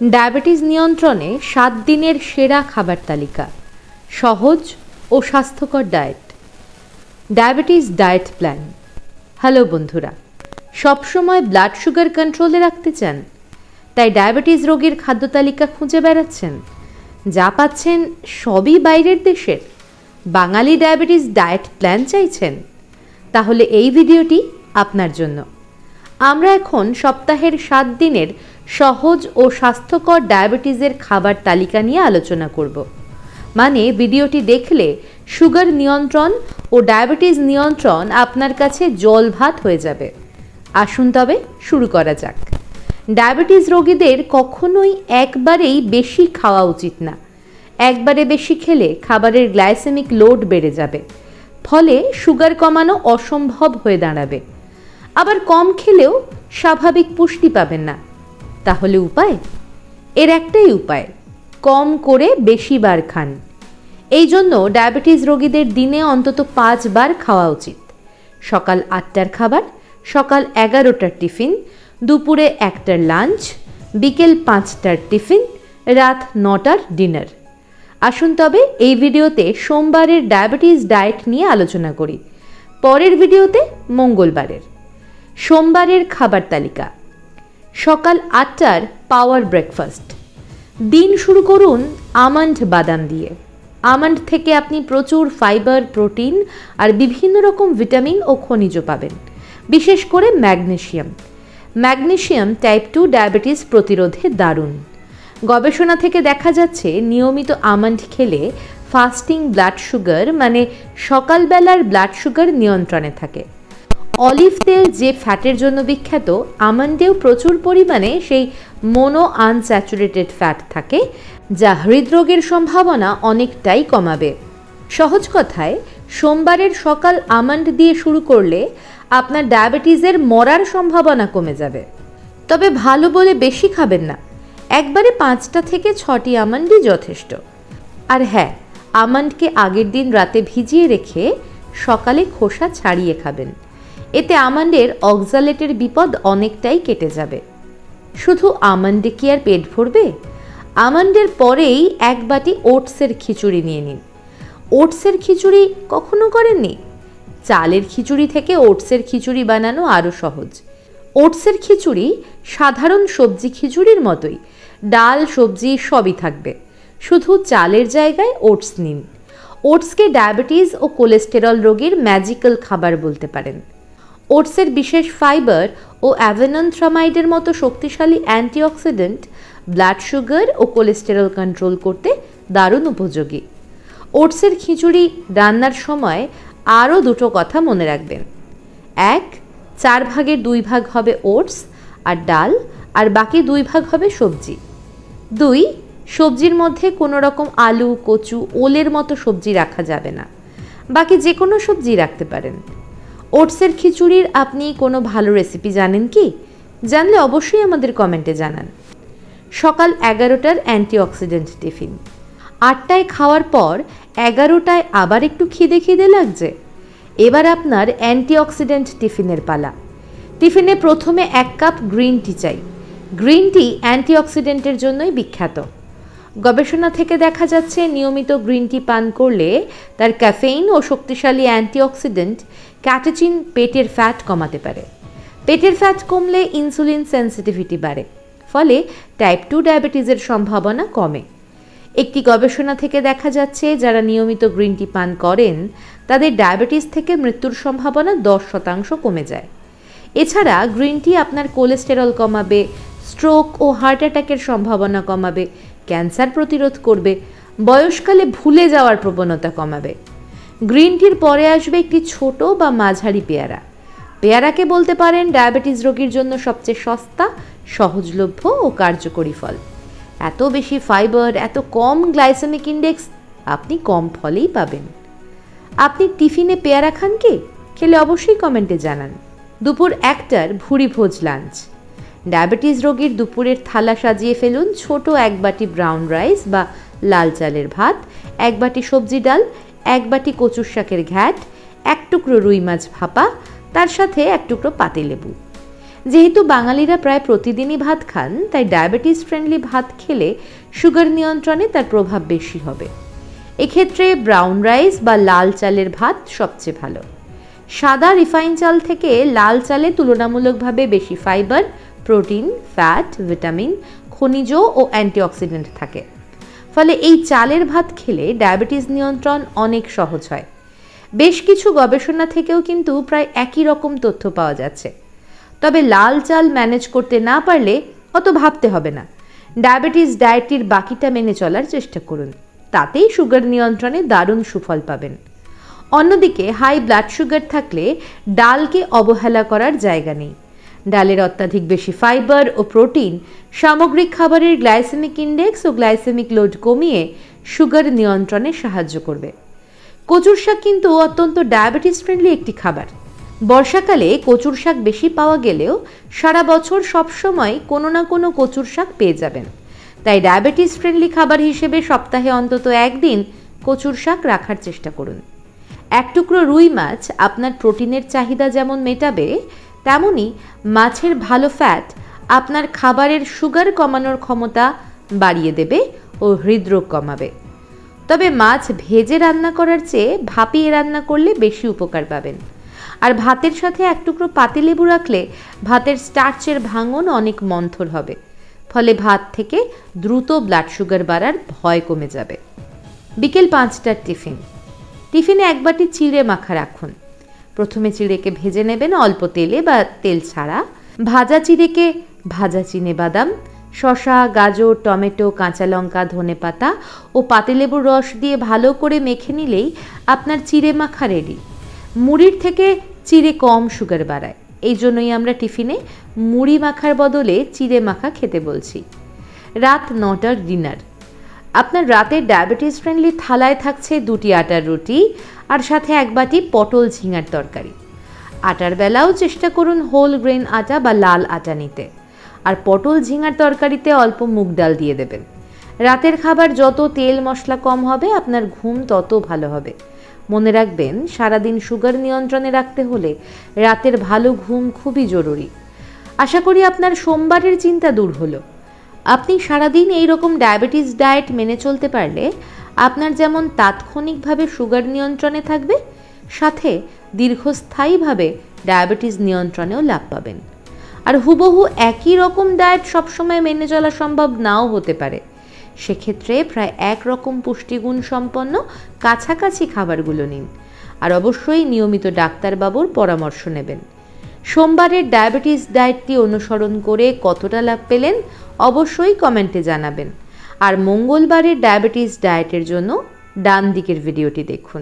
Diabetes নিয়ন্ত্রণে 7 দিনের সেরা খাবার তালিকা, সহজ ও স্বাস্থ্যকর diet. Diabetes diet plan. Hello বন্ধুরা, সবসময় ব্লাড সুগার কন্ট্রোলে রাখতে চান, তাই ডায়াবেটিস রোগীর খাদ্য তালিকা খুঁজে বেড়াচ্ছেন? যা পাচ্ছেন সবই বাইরের দেশের। বাঙালি ডায়াবেটিস ডায়েট প্ল্যান চাইছেন? তাহলে এই ভিডিওটি আপনার জন্য। আমরা এখন সপ্তাহের 7 দিনের সহজ ও স্বাস্থ্যকর ডায়াবেটিসের খাবার তালিকা নিয়ে আলোচনা করব। মানে ভিডিওটি দেখলে সুগার নিয়ন্ত্রণ ও ডায়াবেটিস নিয়ন্ত্রণ আপনার কাছে জল ভাত হয়ে যাবে। আসুন তবে শুরু করা যাক। ডায়াবেটিস রোগীদের কখনোই একবারেই বেশি খাওয়া উচিত না। একবারে বেশি খেলে খাবারের গ্লাইসেমিক লোড বেড়ে যাবে, ফলে সুগার কমানো অসম্ভব হয়ে দাঁড়াবে। আবার কম খেলেও স্বাভাবিক পুষ্টি পাবেন না। তাহলে উপায়? এর একটাই উপায়, কম করে বেশি বার খান। এই জন্য ডায়াবেটিস রোগীদের দিনে অন্তত 5 বার খাওয়া উচিত। সকাল 8টার খাবার, সকাল 11টার টিফিন, দুপুরে 1টার লাঞ্চ, বিকেল 5টার টিফিন, রাত 9টার ডিনার। আসুন তবে এই ভিডিওতে সোমবারের ডায়াবেটিস ডায়েট নিয়ে আলোচনা করি, পরের ভিডিওতে মঙ্গলবারের। সোমবারের খাবার তালিকা: সকাল 8টার পাওয়ার ব্রেকফাস্ট। দিন শুরু করুন আমন্ড বাদাম দিয়ে। আমন্ড থেকে আপনি প্রচুর ফাইবার, প্রোটিন আর বিভিন্ন রকম ভিটামিন ও খনিজ পাবেন, বিশেষ করে ম্যাগনেসিয়াম। ম্যাগনেসিয়াম টাইপ 2 ডায়াবেটিস প্রতিরোধে দারুণ। গবেষণা থেকে দেখা যাচ্ছে নিয়মিত আমন্ড খেলে ফাস্টিং ব্লাড সুগার, মানে সকালবেলার ব্লাড সুগার নিয়ন্ত্রণে থাকে। অলিভ তেল যে ফ্যাটের জন্য বিখ্যাত, আমন্ডেও প্রচুর পরিমাণে সেই মোনো আনস্যাচুরেটেড ফ্যাট থাকে, যা হৃদরোগের সম্ভাবনা অনেকটাই কমাবে। সহজ কথায়, সোমবারের সকাল আমন্ড দিয়ে শুরু করলে আপনার ডায়াবেটিসের মরার সম্ভাবনা কমে যাবে। তবে ভালো বলে বেশি খাবেন না, একবারে 5টা থেকে 6টি আমন্ডই যথেষ্ট। আর হ্যাঁ, আমন্ডকে আগের দিন রাতে ভিজিয়ে রেখে সকালে খোসা ছাড়িয়ে খাবেন। এতে আমন্ডের অক্সালেটের বিপদ অনেকটাই কেটে যাবে। শুধু আমন্ডে কি আর পেট ভরবে? আমন্ডের পরেই 1 বাটি ওটসের খিচুড়ি নিয়ে নিন। ওটসের খিচুড়ি কখনো করেননি? চালের খিচুড়ি থেকে ওটসের খিচুড়ি বানানো আরও সহজ। ওটসের খিচুড়ি সাধারণ সবজি খিচুড়ির মতোই, ডাল সবজি সবই থাকবে, শুধু চালের জায়গায় ওটস নিন। ওটসকে ডায়াবেটিস ও কোলেস্টেরল রোগীর ম্যাজিক্যাল খাবার বলতে পারেন। ওটসের বিশেষ ফাইবার ও অ্যাভেনন্থ্রামাইডের মতো শক্তিশালী অ্যান্টিঅক্সিডেন্ট ব্লাড সুগার ও কোলেস্টেরল কন্ট্রোল করতে দারুণ উপযোগী। ওটসের খিচুড়ি রান্নার সময় আরও 2টো কথা মনে রাখবেন। 1, 4 ভাগের 2 ভাগ হবে ওটস আর ডাল, আর বাকি 2 ভাগ হবে সবজি। 2, সবজির মধ্যে কোনো রকম আলু, কচু, ওলের মতো সবজি রাখা যাবে না, বাকি যে কোনো সবজি রাখতে পারেন। ওটসের খিচুড়ির আপনি কোনো ভালো রেসিপি জানেন কি? জানলে অবশ্যই আমাদের কমেন্টে জানান। সকাল 11টার অ্যান্টিঅক্সিডেন্ট টিফিন। 8টায় খাওয়ার পর 11টায় আবার একটু খিদে লাগছে, এবার আপনার অ্যান্টিঅক্সিডেন্ট টিফিনের পালা। টিফিনে প্রথমে 1 কাপ গ্রিন টি চাই। গ্রিন টি অ্যান্টিঅক্সিডেন্টের জন্যই বিখ্যাত। গবেষণা থেকে দেখা যাচ্ছে নিয়মিত গ্রিন টি পান করলে তার ক্যাফেইন ও শক্তিশালী অ্যান্টিঅক্সিডেন্ট ক্যাটেচিন পেটের ফ্যাট কমাতে পারে। পেটের ফ্যাট কমলে ইনসুলিন সেন্সিটিভিটি বাড়ে, ফলে টাইপ 2 ডায়াবেটিসের সম্ভাবনা কমে। একটি গবেষণা থেকে দেখা যাচ্ছে যারা নিয়মিত গ্রিন টি পান করেন তাদের ডায়াবেটিস থেকে মৃত্যুর সম্ভাবনা 10% কমে যায়। এছাড়া গ্রিন টি আপনার কোলেস্টেরল কমাবে, স্ট্রোক ও হার্ট অ্যাটাকের সম্ভাবনা কমাবে, ক্যান্সার প্রতিরোধ করবে, বয়সকালে ভুলে যাওয়ার প্রবণতা কমাবে। গ্রিন টির পরে আসবে একটি ছোট বা মাঝারি পেয়ারা। পেয়ারাকে বলতে পারেন ডায়াবেটিস রোগীর জন্য সবচেয়ে সস্তা, সহজলভ্য ও কার্যকরী ফল। এত বেশি ফাইবার, এত কম গ্লাইসেমিক ইন্ডেক্স, আপনি কম ফলেই পাবেন। আপনি টিফিনে পেয়ারা খান কি? খেলে অবশ্যই কমেন্টে জানান। দুপুর 1টার ভুরি ভোজ লাঞ্চ। ডায়াবেটিস রোগীর দুপুরের থালা সাজিয়ে ফেলুন ছোট 1 বাটি ব্রাউন রাইস বা লাল চালের ভাত, 1 বাটি সবজি ডাল, 1 বাটি কচুর শাকের ঘ্যাট, 1 টুকরো রুই মাছ ভাপা, তার সাথে 1 টুকরো পাতিলেবু। যেহেতু বাঙালিরা প্রায় প্রতিদিনই ভাত খান, তাই ডায়াবেটিস ফ্রেন্ডলি ভাত খেলে সুগার নিয়ন্ত্রণে তার প্রভাব বেশি হবে। এক্ষেত্রে ব্রাউন রাইস বা লাল চালের ভাত সবচেয়ে ভালো। সাদা রিফাইন চাল থেকে লাল চালে তুলনামূলকভাবে বেশি ফাইবার, প্রোটিন, ফ্যাট, ভিটামিন, খনিজ ও অ্যান্টিঅক্সিডেন্ট থাকে। ফলে এই চালের ভাত খেলে ডায়াবেটিস নিয়ন্ত্রণ অনেক সহজ হয়। বেশ কিছু গবেষণা থেকেও কিন্তু প্রায় একই রকম তথ্য পাওয়া যাচ্ছে। তবে লাল চাল ম্যানেজ করতে না পারলে অত ভাবতে হবে না। ডায়াবেটিস ডায়েটটির বাকিটা মেনে চলার চেষ্টা করুন, তাতেই সুগার নিয়ন্ত্রণে দারুণ সুফল পাবেন। অন্যদিকে হাই ব্লাড সুগার থাকলে ডালকে অবহেলা করার জায়গা নেই। ডালের অত্যাধিক বেশি ফাইবার ও প্রোটিন সামগ্রিক খাবারের গ্লাইসেমিক ইন্ডেক্স ও গ্লাইসেমিক লোড কমিয়ে সুগার নিয়ন্ত্রণে সাহায্য করবে। কচুর শাক কিন্তু অত্যন্ত ডায়াবেটিস ফ্রেন্ডলি একটি খাবার। বর্ষাকালে কচুর শাক বেশি পাওয়া গেলেও সারা বছর সবসময় কোনো না কোনো কচুর শাক পেয়ে যাবেন। তাই ডায়াবেটিস ফ্রেন্ডলি খাবার হিসেবে সপ্তাহে অন্তত একদিন কচুর শাক রাখার চেষ্টা করুন। এক টুকরো রুই মাছ আপনার প্রোটিনের চাহিদা যেমন মেটাবে, তেমনি মাছের ভালো ফ্যাট আপনার খাবারের সুগার কমানোর ক্ষমতা বাড়িয়ে দেবে ও হৃদরোগ কমাবে। তবে মাছ ভেজে রান্না করার চেয়ে ভাপিয়ে রান্না করলে বেশি উপকার পাবেন। আর ভাতের সাথে এক টুকরো পাতিলেবু রাখলে ভাতের স্টার্চের ভাঙন অনেক মন্থর হবে। ফলে ভাত থেকে দ্রুত ব্লাড সুগার বাড়ার ভয় কমে যাবে। বিকেল 5টার টিফিনে এক বাটি চিড়ে মাখা রাখুন। প্রথমে চিড়েকে ভেজে নেবেন অল্প তেলে বা তেল ছাড়া। ভাজা চিড়েকে ভাজা চিনেবাদাম, শসা, গাজর, টমেটো, কাঁচা লঙ্কা, ধনেপাতা ও পাতিলেবুর রস দিয়ে ভালো করে মেখে নিলেই আপনার চিড়ে মাখা রেডি। মুড়ির থেকে চিড়ে কম সুগার বাড়ায়, এই জন্যই আমরা টিফিনে মুড়ি মাখার বদলে চিড়ে মাখা খেতে বলছি। রাত 9টার ডিনার। আপনার রাতের ডায়াবেটিস ফ্রেন্ডলি থালায় থাকছে 2টি আটার রুটি আর সাথে এক বাটি পটল ঝিঙার তরকারি। আটার বেলাও চেষ্টা করুন হোল গ্রেন আটা বা লাল আটা নিতে। আর পটল ঝিঙার তরকারিতে অল্প মুগ ডাল দিয়ে দেবেন। রাতের খাবার যত তেল মশলা কম হবে আপনার ঘুম তত ভালো হবে। মনে রাখবেন, সারাদিন সুগার নিয়ন্ত্রণে রাখতে হলে রাতের ভালো ঘুম খুবই জরুরি। আশা করি আপনার সোমবারের চিন্তা দূর হলো। আপনি সারাদিন এইরকম ডায়াবেটিস ডায়েট মেনে চলতে পারলে আপনার যেমন তাৎক্ষণিকভাবে সুগার নিয়ন্ত্রণে থাকবে, সাথে দীর্ঘস্থায়ীভাবে ডায়াবেটিস নিয়ন্ত্রণেও লাভ পাবেন। আর হুবহু একই রকম ডায়েট সবসময় মেনে চলা সম্ভব নাও হতে পারে। সেক্ষেত্রে প্রায় একরকম পুষ্টিগুণ সম্পন্ন কাছাকাছি খাবারগুলো নিন। আর অবশ্যই নিয়মিত ডাক্তারবাবুর পরামর্শ নেবেন। সোমবারের ডায়াবেটিস ডায়েটটি অনুসরণ করে কতটা লাভ পেলেন অবশ্যই কমেন্টে জানাবেন। আর মঙ্গলবারের ডায়াবেটিস ডায়েটের জন্য ডান দিকের ভিডিওটি দেখুন।